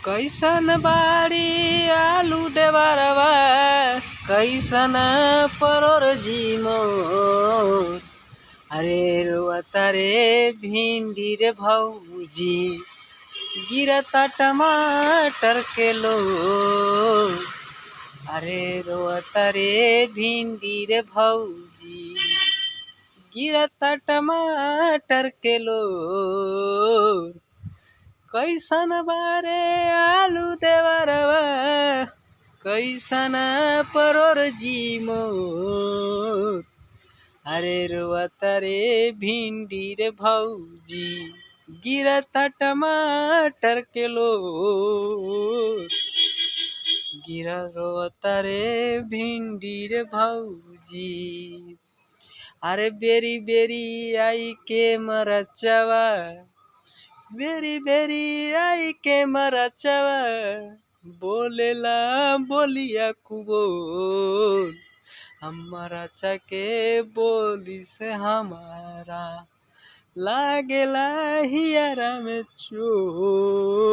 कैसन बाड़ी आलू देवरवा कैसन परोर जी मोर। अरे रोता रे भिंडी रे भौजी गिरता टमाटर के लो। अरे रोता रे भिंडी रे भौजी गिरता टमाटर के लो। कैसन बारे आलू देवरवा कैसन परोर जी मोर। अरे रोता रे भिंडी रे भौजी गिरता टमाटर के लो। गिरा रोता रे भिंडी रे भौजी। अरे बेरी बेरी आई के मरचवा बेरी बेरी आई के मरचवा बोलेला बोलिया कुबोल। हमारा चके बोली से हमारा लागेला हियरा में चोट।